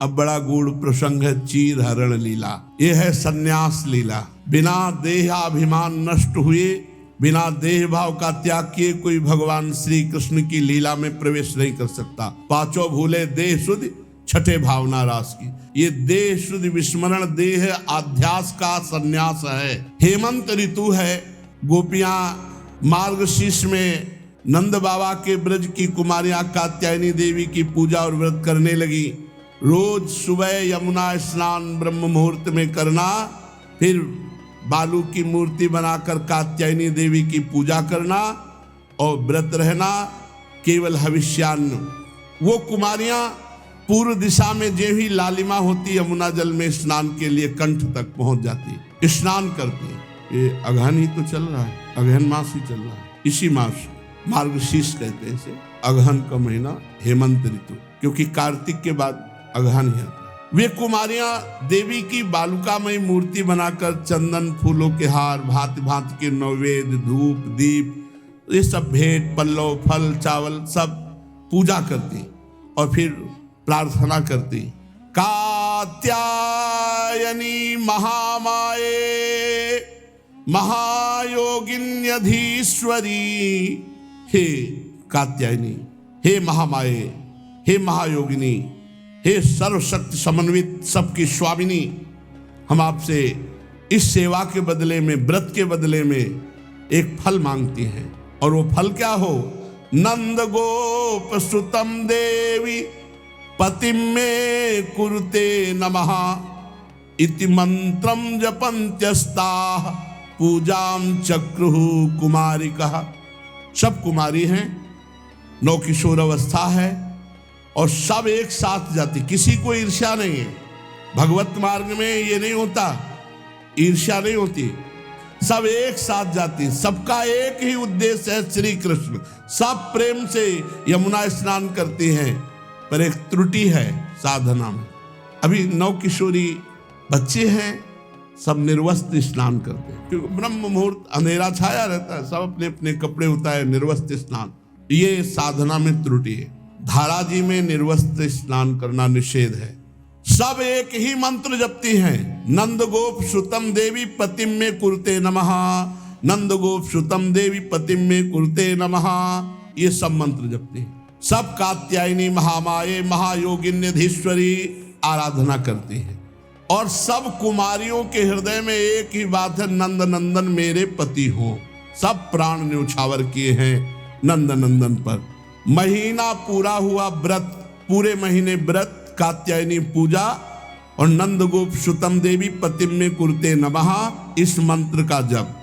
अब बड़ा गूढ़ प्रसंग है चीर हरण लीला। ये है सन्यास लीला। बिना देहाभिमान नष्ट हुए, बिना देह भाव का त्याग किए कोई भगवान श्री कृष्ण की लीला में प्रवेश नहीं कर सकता। पांचों भूले देह शुद्धि, छठे भावना रास की। ये देह शुद्धि विस्मरण देह अध्यास का सन्यास है। हेमंत ऋतु है। गोपियां मार्गशीर्ष में नंद बाबा के ब्रज की कुमारियां कात्यायनी देवी की पूजा और व्रत करने लगी। रोज सुबह यमुना स्नान ब्रह्म मुहूर्त में करना, फिर बालू की मूर्ति बनाकर कात्यायनी देवी की पूजा करना और व्रत रहना, केवल हविष्यान्न। वो कुमारियां पूर्व दिशा में जो ही लालिमा होती यमुना जल में स्नान के लिए कंठ तक पहुंच जाती, स्नान करती। ये अगहन ही तो चल रहा है, अगहन मास ही चल रहा है। इसी मास मार्गशीर्ष कहते हैं इसे, अगहन का महीना, हेमंत ऋतु, क्योंकि कार्तिक के बाद अगहन ही आता है। वे कुमारियां देवी की बालुकामयी मूर्ति बनाकर चंदन फूलों के हार, भांति भांति के नैवेद्य, धूप दीप, ये सब भेंट, पल्लव, फल, चावल सब पूजा करती और फिर प्रार्थना करती। कात्यायनी महामाये महायोगिन्यधीश्वरी, हे कात्यायनी, हे महामाये, हे महायोगिनी, हे सर्वशक्ति समन्वित सबकी स्वामिनी, हम आपसे इस सेवा के बदले में, व्रत के बदले में एक फल मांगती हैं। और वो फल क्या हो? नंद गोप सुतम देवी पतिम में कुरुते नमः इति मंत्रम जपन्त्यस्ताः पूजाम चक्रुहु कुमारिकः। सब कुमारी हैं, नौ किशोर अवस्था है और सब एक साथ जाती, किसी को ईर्ष्या नहीं है। भगवत मार्ग में ये नहीं होता, ईर्ष्या नहीं होती, सब एक साथ जाती। सबका एक ही उद्देश्य है श्री कृष्ण। सब प्रेम से यमुना स्नान करती हैं, पर एक त्रुटि है साधना में। अभी 9 किशोरी बच्चे हैं, सब निर्वस्त्र स्नान करते हैं, क्योंकि ब्रह्म मुहूर्त अंधेरा छाया रहता है, सब अपने अपने कपड़े उतारे निर्वस्त्र स्नान। ये साधना में त्रुटि है। धारा जी में निर्वस्त्र स्नान करना निषेध है। सब एक ही मंत्र जपती हैं, नंद गोप सुतम देवी पतिम में कुरुते नमः, नंद गोप सुतम देवी पतिम में कुरुते नमः, ये सब मंत्र जपती हैं। सब कात्यायनी महामाये महायोगिन्यधीश्वरी आराधना करती हैं। और सब कुमारियों के हृदय में एक ही बात है, नंद नंदन मेरे पति हो। सब प्राण न्यौछावर किए हैं नंद नंदन पर। महीना पूरा हुआ व्रत, पूरे महीने व्रत, कात्यायनी पूजा और नंद गोप सुतम देवी पतिम में कुरुते नमः, इस मंत्र का जप।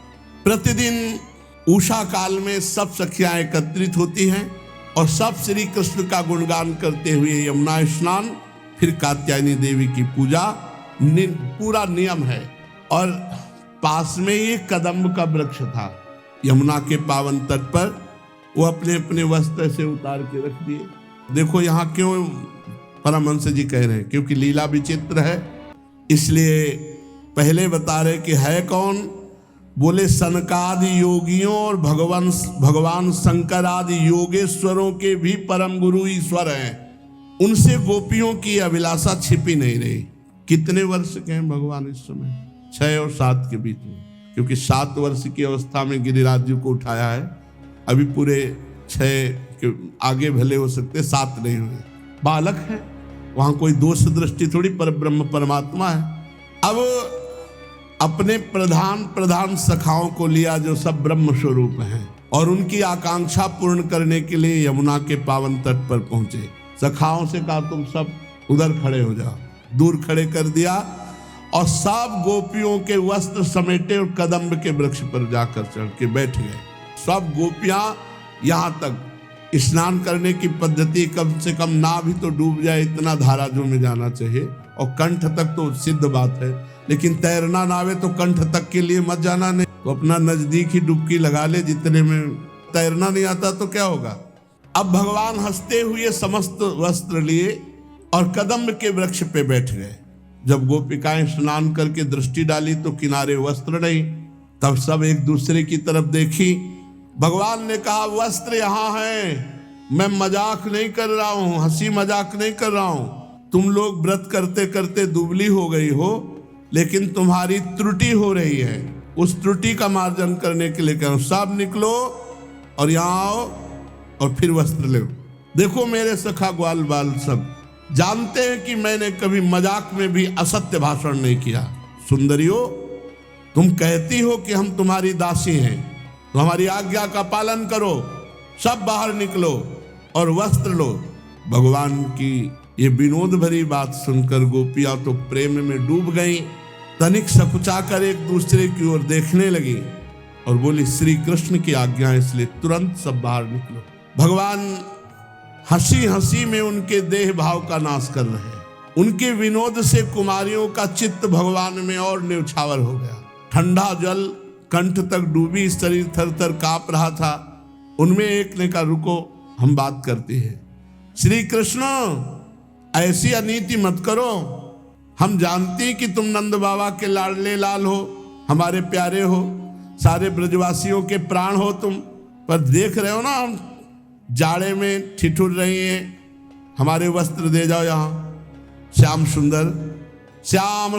प्रतिदिन उषा काल में सब सखियां एकत्रित होती हैं और सब श्री कृष्ण का गुणगान करते हुए यमुना स्नान, फिर कात्यायनी देवी की पूजा, पूरा नियम है। और पास में ही कदम्ब का वृक्ष था यमुना के पावन तट पर, वो अपने अपने वस्त्र से उतार के रख दिए। देखो यहाँ क्यों परमहंस जी कह रहे हैं, क्योंकि लीला विचित्र है, इसलिए पहले बता रहे कि है कौन। बोले सनकादि योगियों और भगवान शंकर आदि योगेश्वरों के भी परम गुरु ईश्वर हैं। उनसे गोपियों की अभिलाषा छिपी नहीं रही। कितने वर्ष के हैं भगवान इस समय? 6 और 7 के बीच में, क्योंकि 7 वर्ष की अवस्था में गिरिराज जी को उठाया है। अभी पूरे 6 के आगे भले हो सकते, 7 नहीं हुए। बालक है, वहां कोई दोष दृष्टि थोड़ी, पर ब्रह्म परमात्मा है। अब अपने प्रधान सखाओं को लिया जो सब ब्रह्म स्वरूप हैं, और उनकी आकांक्षा पूर्ण करने के लिए यमुना के पावन तट पर पहुंचे। सखाओं से कहा तुम सब उधर खड़े हो जाओ, दूर खड़े कर दिया और सब गोपियों के वस्त्र समेटे और कदम्ब के वृक्ष पर जाकर चढ़ के बैठ गए। सब गोपियां यहाँ तक स्नान करने की पद्धति, कम से कम ना भी तो डूब जाए इतना धाराजों में जाना चाहिए, और कंठ तक तो सिद्ध बात है। लेकिन तैरना ना आवे तो कंठ तक के लिए मत जाना, नहीं तो अपना नजदीक ही डुबकी लगा ले, जितने में तैरना नहीं आता तो क्या होगा। अब भगवान हंसते हुए समस्त वस्त्र लिए और कदम्ब के वृक्ष पे बैठ गए। जब गोपिकाएं स्नान करके दृष्टि डाली तो किनारे वस्त्र नहीं, तब सब एक दूसरे की तरफ देखी। भगवान ने कहा वस्त्र यहाँ हैं, मैं मजाक नहीं कर रहा हूँ, हंसी मजाक नहीं कर रहा हूँ। तुम लोग व्रत करते करते दुबली हो गई हो, लेकिन तुम्हारी त्रुटि हो रही है। उस त्रुटि का मार्जन करने के लिए कह रहा हूं, सब निकलो और यहाँ आओ और फिर वस्त्र ले। देखो मेरे सखा ग्वाल बाल सब जानते हैं कि मैंने कभी मजाक में भी असत्य भाषण नहीं किया। सुंदरियों, तुम कहती हो कि हम तुम्हारी दासी हैं, तो हमारी आज्ञा का पालन करो, सब बाहर निकलो और वस्त्र लो। भगवान की ये विनोद भरी बात सुनकर गोपियां तो प्रेम में डूब गईं, तनिक सकुचाकर एक दूसरे की ओर देखने लगी और बोली, श्री कृष्ण की आज्ञा है इसलिए तुरंत सब बाहर निकलो। भगवान हंसी हंसी में उनके देह भाव का नाश कर रहे हैं। उनके विनोद से कुमारियों का चित्त भगवान में और न्यौछावर हो गया। ठंडा जल कंठ तक डूबी, शरीर थर थर कांप रहा था। उनमें एक ने कहा, रुको हम बात करते हैं। श्री कृष्ण, ऐसी अनीति मत करो। हम जानते हैं कि तुम नंद बाबा के लाडले लाल हो, हमारे प्यारे हो, सारे ब्रजवासियों के प्राण हो तुम, पर देख रहे हो ना हम जाड़े में ठिठुर रही हैं, हमारे वस्त्र दे जाओ यहाँ। श्याम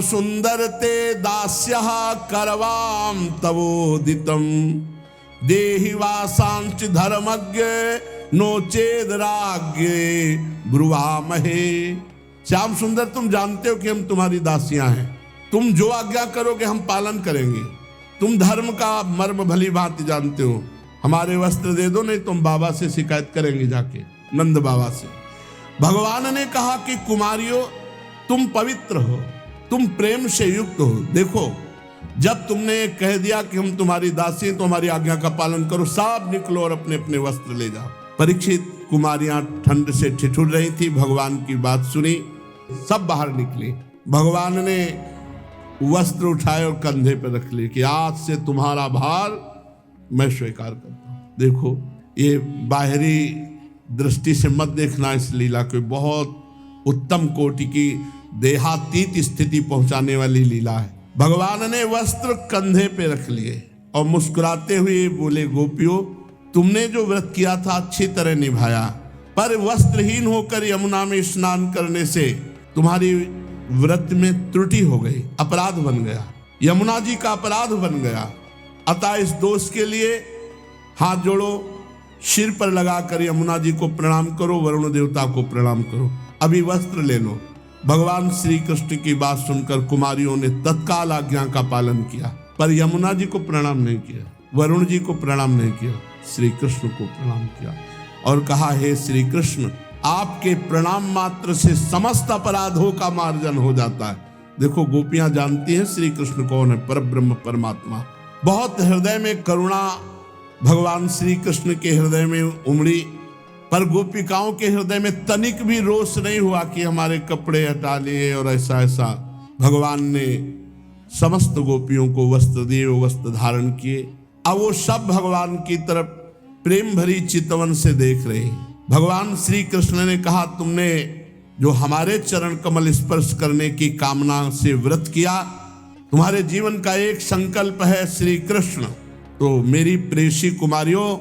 सुंदर ते दास्यः करवाम तवोदितम देहि वासांच धर्मज्ञ नोचेद राज्ञे ब्रुवामहे। श्याम सुंदर, तुम जानते हो कि हम तुम्हारी दासियां हैं, तुम जो आज्ञा करोगे हम पालन करेंगे। तुम धर्म का मर्म भली भांति जानते हो, हमारे वस्त्र दे दो, नहीं तुम बाबा से शिकायत करेंगे जाके, नंद बाबा से। भगवान ने कहा कि कुमारियों, तुम पवित्र हो, तुम प्रेम से युक्त हो। देखो, जब तुमने कह दिया कि हम तुम्हारी दासी हैं, तो हमारी आज्ञा का पालन करो, सब निकलो और अपने अपने वस्त्र ले जाओ। परीक्षित कुमारियां ठंड से ठिठुर रही थी, भगवान की बात सुनी, सब बाहर निकली। भगवान ने वस्त्र उठाए और कंधे पर रख लिए कि आज से तुम्हारा भार मैं स्वीकार करता हूं। देखो, ये बाहरी दृष्टि से मत देखना इस लीला को, बहुत उत्तम कोटि की देहातीत स्थिति पहुंचाने वाली लीला है। भगवान ने वस्त्र कंधे पे रख लिए और मुस्कुराते हुए बोले, गोपियों, तुमने जो व्रत किया था अच्छी तरह निभाया, पर वस्त्रहीन होकर यमुना में स्नान करने से तुम्हारी व्रत में त्रुटि हो गई, अपराध बन गया, यमुना जी का अपराध बन गया। अतः इस दोष के लिए हाथ जोड़ो, सिर पर लगाकर यमुना जी को प्रणाम करो, वरुण देवता को प्रणाम करो, अभी वस्त्र ले लो। भगवान श्री कृष्ण की बात सुनकर कुमारियों ने तत्काल आज्ञा का पालन किया, पर यमुना जी को प्रणाम नहीं किया, वरुण जी को प्रणाम नहीं किया, श्री कृष्ण को प्रणाम किया और कहा, हे श्री कृष्ण, आपके प्रणाम मात्र से समस्त अपराधों का मार्जन हो जाता है। देखो, गोपियां जानती हैं श्री कृष्ण कौन है, परब्रह्म परमात्मा। बहुत हृदय में करुणा भगवान श्री कृष्ण के हृदय में उमड़ी, पर गोपिकाओं के हृदय में तनिक भी रोष नहीं हुआ कि हमारे कपड़े हटा लिए और ऐसा ऐसा। भगवान ने समस्त गोपियों को वस्त्र दिए, वो वस्त्र धारण किए। अब वो सब भगवान की तरफ प्रेम भरी चितवन से देख रहे। भगवान श्री कृष्ण ने कहा, तुमने जो हमारे चरण कमल स्पर्श करने की कामना से व्रत किया, तुम्हारे जीवन का एक संकल्प है श्री कृष्ण, तो मेरी प्रेयसी कुमारियों,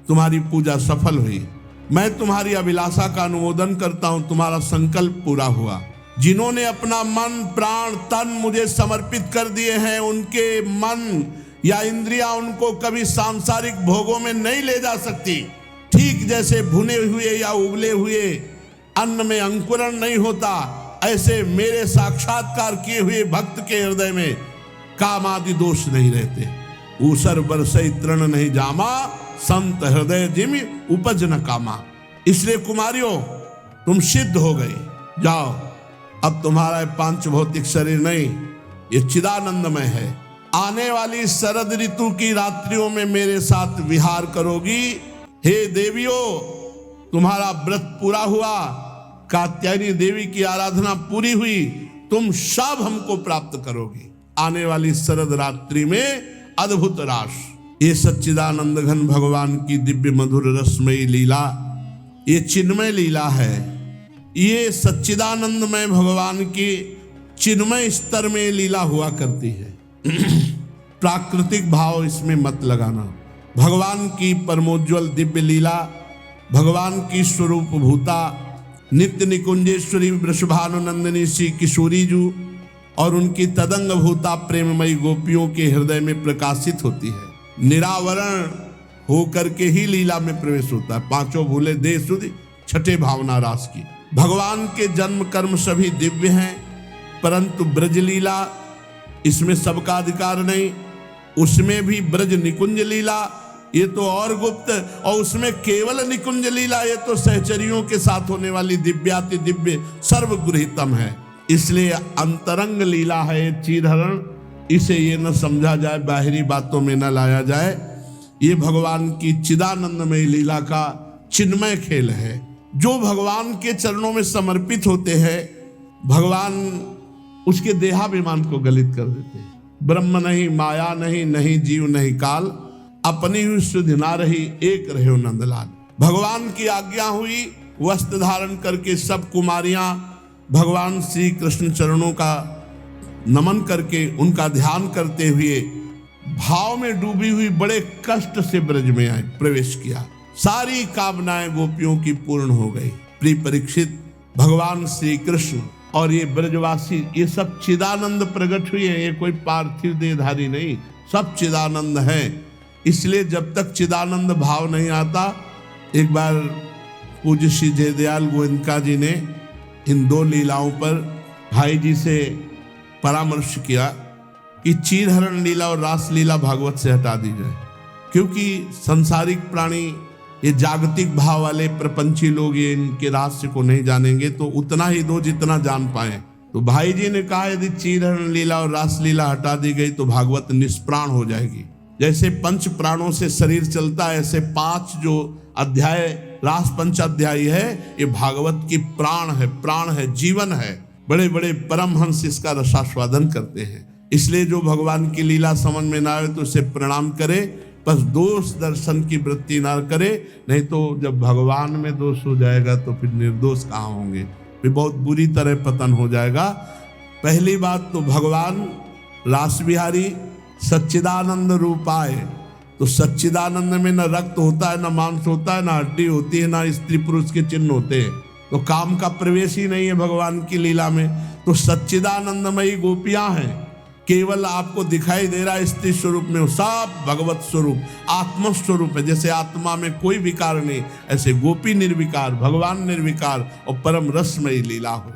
तुम्हारी पूजा सफल हुई। मैं तुम्हारी अभिलाषा का अनुमोदन करता हूं, तुम्हारा संकल्प पूरा हुआ। जिन्होंने अपना मन प्राण तन मुझे समर्पित कर दिए हैं, उनके मन या इंद्रियां उनको कभी सांसारिक भोगों में नहीं ले जा सकती। ठीक जैसे भुने हुए या उबले हुए अन्न में अंकुरण नहीं होता, ऐसे मेरे साक्षात्कार किए हुए भक्त के हृदय में काम आदि दोष नहीं रहते। ऊसर बरसई तृण नहीं जामा, संत हृदय जिमि उपज न कामा। इसलिए कुमारियों, तुम सिद्ध हो गई, जाओ, अब तुम्हारा पांच भौतिक शरीर नहीं, ये चिदानंदमय है। आने वाली शरद ऋतु की रात्रियों में मेरे साथ विहार करोगी। हे देवियों, तुम्हारा व्रत पूरा हुआ, कात्यायनी देवी की आराधना पूरी हुई, तुम सब हमको प्राप्त करोगी आने वाली शरद रात्रि में अद्भुत रास। ये सच्चिदानंद घन भगवान की दिव्य मधुर रसमयी लीला, ये चिन्मय लीला है। ये सच्चिदानंदमय भगवान की चिन्मय स्तर में लीला हुआ करती है। प्राकृतिक भाव इसमें मत लगाना। भगवान की परमोज्वल दिव्य लीला, भगवान की स्वरूप भूता, नित्य निकुंजेश्वरी वृषभानुनंदिनी श्री किशोरी जू और उनकी तदंग भूता प्रेममयी गोपियों के हृदय में प्रकाशित होती है। निरावरण होकर के ही लीला में प्रवेश होता है। पांचों भूले दे सुधि छठे भावना रास की। भगवान के जन्म कर्म सभी दिव्य हैं, परंतु ब्रज लीला इसमें सबका अधिकार नहीं। उसमें भी ब्रज निकुंज लीला ये तो और गुप्त, और उसमें केवल निकुंज लीला ये तो सहचरियों के साथ होने वाली दिव्याति दिव्य सर्वगृहितम है। इसलिए अंतरंग लीला है ये चीरहरण। इसे ये न समझा जाए, बाहरी बातों में न लाया जाए। ये भगवान की चिदानंदमय लीला का चिन्मय खेल है। जो भगवान के चरणों में समर्पित होते हैं, भगवान उसके देहाभिमान को गलित कर देते हैं। ब्रह्म नहीं, माया नहीं, नहीं जीव नहीं काल, अपनी हुई सुधि ना रही, एक रहे नंदलाल। भगवान की आज्ञा हुई, वस्त्र धारण करके सब कुमारियां भगवान श्री कृष्ण चरणों का नमन करके उनका ध्यान करते हुए भाव में डूबी हुई बड़े कष्ट से ब्रज में आए, प्रवेश किया। सारी कामनाएं गोपियों की पूर्ण हो गई। प्रिय परीक्षित, भगवान श्री कृष्ण और ये ब्रजवासी ये सब चिदानंद प्रकट हुए हैं। ये कोई पार्थिव देहधारी नहीं, सब चिदानंद है। इसलिए जब तक चिदानंद भाव नहीं आता, एक बार पूज्य श्री जयदयाल गोविंदका जी ने इन दो लीलाओं पर भाई जी से परामर्श किया कि चीरहरण लीला और रास लीला भागवत से हटा दी जाए, क्योंकि संसारिक प्राणी ये जागतिक भाव वाले प्रपंची लोग ये इनके रहस्य को नहीं जानेंगे, तो उतना ही दो जितना जान पाए। तो भाई जी ने कहा यदि चीरहरण लीला और रास लीला हटा दी गई तो भागवत निष्प्राण हो जाएगी। जैसे पंच प्राणों से शरीर चलता है, ऐसे 5 जो अध्याय रास पंचाध्यायी है ये भागवत की प्राण है, जीवन है। बड़े बड़े परमहंस इसका रसास्वादन करते हैं। इसलिए जो भगवान की लीला समझ में ना आए तो उसे प्रणाम करे, बस दोष दर्शन की वृत्ति ना करे। नहीं तो जब भगवान में दोष हो जाएगा तो फिर निर्दोष कहाँ होंगे, फिर बहुत बुरी तरह पतन हो जाएगा। पहली बात तो भगवान रास बिहारी सच्चिदानंद रूपाय, तो सच्चिदानंद में न रक्त होता है, न मांस होता है, न हड्डी होती है, न स्त्री पुरुष के चिन्ह होते हैं। तो काम का प्रवेश ही नहीं है भगवान की लीला में। तो सच्चिदानंदमयी गोपियां हैं, केवल आपको दिखाई दे रहा है स्त्री स्वरूप में, सब भगवत स्वरूप आत्म स्वरूप है। जैसे आत्मा में कोई विकार नहीं, ऐसे गोपी निर्विकार, भगवान निर्विकार और परम रसमयी लीला हो।